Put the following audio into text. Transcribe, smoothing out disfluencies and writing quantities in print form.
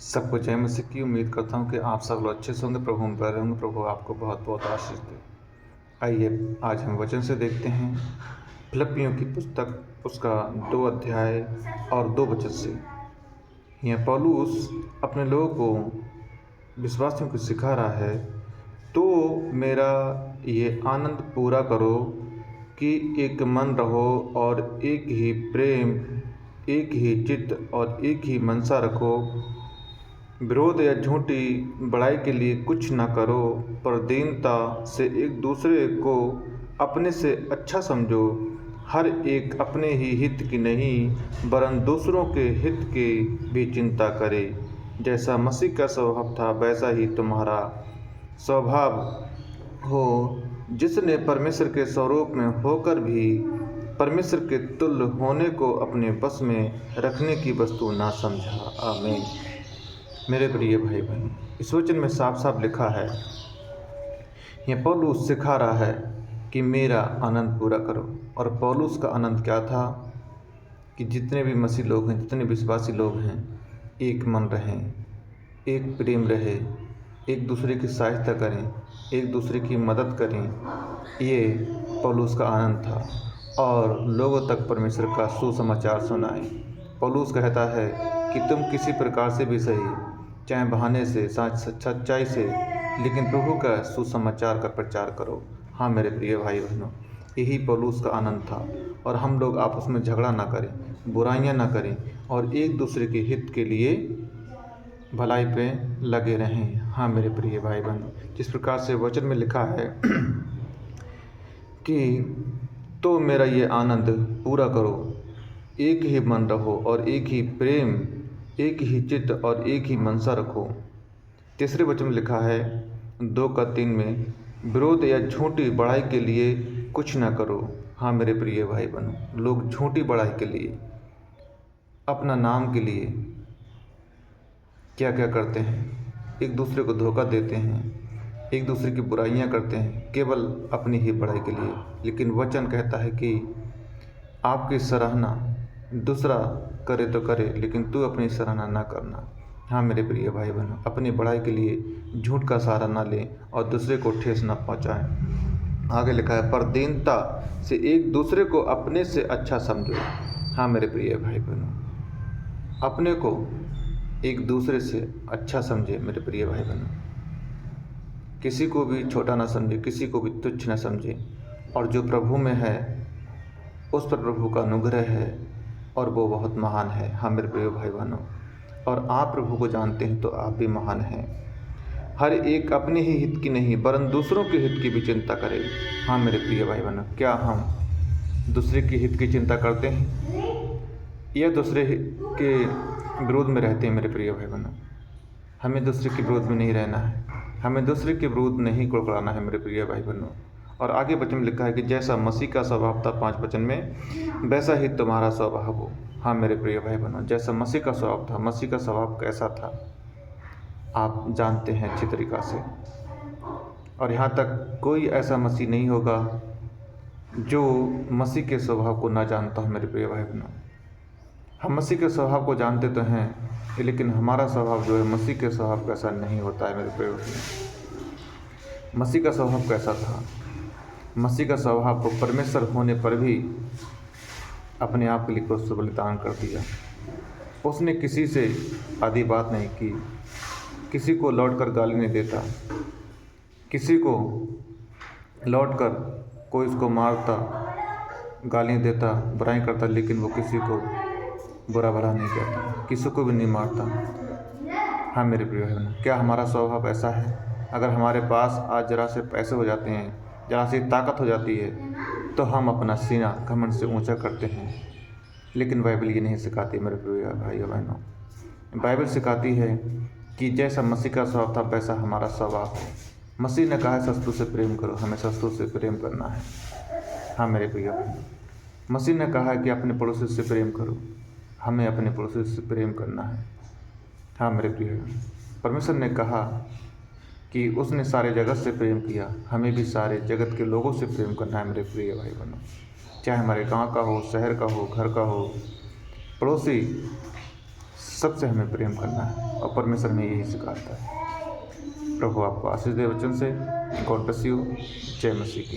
सबको जय मसीह की। उम्मीद करता हूँ कि आप सब लोग अच्छे से होंगे। प्रभु हम बड़े होंगे। प्रभु आपको बहुत बहुत आशीष दे। आइए आज हम वचन से देखते हैं फिलिप्पियों की पुस्तक उसका 2 अध्याय और 2 वचन से। यहाँ पौलुस अपने लोगों को विश्वासियों को सिखा रहा है, तो मेरा ये आनंद पूरा करो कि एक मन रहो और एक ही प्रेम, एक ही चित्त और एक ही मनसा रखो। विरोध या झूठी बड़ाई के लिए कुछ न करो, पर दीनता से एक दूसरे को अपने से अच्छा समझो। हर एक अपने ही हित की नहीं वरन दूसरों के हित की भी चिंता करे। जैसा मसीह का स्वभाव था वैसा ही तुम्हारा स्वभाव हो, जिसने परमेश्वर के स्वरूप में होकर भी परमेश्वर के तुल्य होने को अपने बस में रखने की वस्तु ना समझा। आमीन। मेरे प्रिय भाई बहन, इस वचन में साफ साफ लिखा है, यह पौलुस सिखा रहा है कि मेरा आनंद पूरा करो। और पौलुस का आनंद क्या था कि जितने भी मसीह लोग हैं, जितने विश्वासी लोग हैं, एक मन रहें, एक प्रेम रहे, एक दूसरे की सहायता करें, एक दूसरे की मदद करें। ये पौलुस का आनंद था और लोगों तक परमेश्वर का सुसमाचार सुनाएं। पौलुस कहता है कि तुम किसी प्रकार से भी सही, चाहे बहाने से, सच्चाई से, लेकिन प्रभु का सुसमाचार का प्रचार करो। हाँ मेरे प्रिय भाई बहनों, यही पौलुस का आनंद था। और हम लोग आपस में झगड़ा ना करें, बुराइयां ना करें और एक दूसरे के हित के लिए भलाई पे लगे रहें। हाँ मेरे प्रिय भाई बहनों, जिस प्रकार से वचन में लिखा है कि तो मेरा ये आनंद पूरा करो, एक ही मन रहो और एक ही प्रेम, एक ही चित्त और एक ही मनसा रखो। तीसरे वचन में लिखा है 2:3 में, विरोध या झूठी बड़ाई के लिए कुछ ना करो। हाँ मेरे प्रिय भाई बहनों, लोग झूठी बड़ाई के लिए, अपना नाम के लिए क्या क्या करते हैं, एक दूसरे को धोखा देते हैं, एक दूसरे की बुराइयां करते हैं, केवल अपनी ही बड़ाई के लिए। लेकिन वचन कहता है कि आपकी सराहना दूसरा करे तो करे, लेकिन तू अपनी सराहना ना करना। हाँ मेरे प्रिय भाई बहनों, अपनी बड़ाई के लिए झूठ का सहारा ना लें और दूसरे को ठेस ना पहुँचाएं। आगे लिखा है, पर दीनता से एक दूसरे को अपने से अच्छा समझो। हाँ मेरे प्रिय भाई बहनों, अपने को एक दूसरे से अच्छा समझे। मेरे प्रिय भाई बहनों, किसी को भी छोटा ना समझे, किसी को भी तुच्छ ना समझे। और जो प्रभु में है उस पर प्रभु का अनुग्रह है और वो बहुत महान है। हाँ मेरे प्रिय भाई बहनों, और आप प्रभु को जानते हैं तो आप भी महान हैं। हर एक अपने ही हित की नहीं वरन दूसरों के हित की भी चिंता करे। हाँ मेरे प्रिय भाई बहनों, क्या हम दूसरे के हित की चिंता करते हैं या दूसरे के विरोध में रहते हैं? मेरे प्रिय भाई बहनों, हमें दूसरे के विरोध में नहीं रहना है, हमें दूसरे के विरोध नहीं कुड़कुड़ाना है। मेरे प्रिय भाई बहनों, और आगे वचन में लिखा है कि जैसा मसीह का स्वभाव था 5 वचन में, वैसा ही तुम्हारा स्वभाव हो। हाँ मेरे प्रिय भाई बहनों, जैसा मसीह का स्वभाव था, मसीह का स्वभाव कैसा था आप जानते हैं अच्छी तरीक़ा से। और यहाँ तक कोई ऐसा मसीह नहीं होगा जो मसीह के स्वभाव को ना जानता हो। मेरे प्रिय भाई बहनों, हम मसीह के स्वभाव को जानते तो हैं, लेकिन हमारा स्वभाव जो है मसीह के स्वभाव कैसा नहीं होता है। मेरे प्रिय बहनों, मसीह का स्वभाव कैसा था? मसीह का स्वभाव को परमेश्वर होने पर भी अपने आप के लिए क्रूस पर बलिदान कर दिया। उसने किसी से आधी बात नहीं की, किसी को लौटकर गाली नहीं देता, किसी को लौटकर कोई उसको मारता, गाली देता, बुराई करता, लेकिन वो किसी को बुरा भला नहीं कहता, किसी को भी नहीं मारता। हाँ मेरे प्रिय बहनों, क्या हमारा स्वभाव ऐसा है? अगर हमारे पास आज जरा से पैसे हो जाते हैं, जरा सी ताकत हो जाती है, तो हम अपना सीना घमंड से ऊंचा करते हैं। लेकिन बाइबल ये नहीं सिखाती मेरे प्रिय भाइयों बहनों। बाइबल सिखाती है कि जैसा मसीह का स्वभाव था वैसा हमारा स्वभाव हो। मसीह ने कहा है शत्रु से प्रेम करो, हमें शत्रु से प्रेम करना है। हाँ मेरे प्रिय बहनों, मसीह ने कहा है कि अपने पड़ोसी से प्रेम करो, हमें अपने पड़ोसी से प्रेम करना है। हाँ मेरे प्रिय, परमेश्वर ने कहा कि उसने सारे जगत से प्रेम किया, हमें भी सारे जगत के लोगों से प्रेम करना है। मेरे प्रिय भाई बहनों, चाहे हमारे गांव का हो, शहर का हो, घर का हो, पड़ोसी सबसे हमें प्रेम करना है और परमेश्वर हमें यही सिखाता है। प्रभु आपको आशीष दे वचन से। God bless you. जय मसीह की।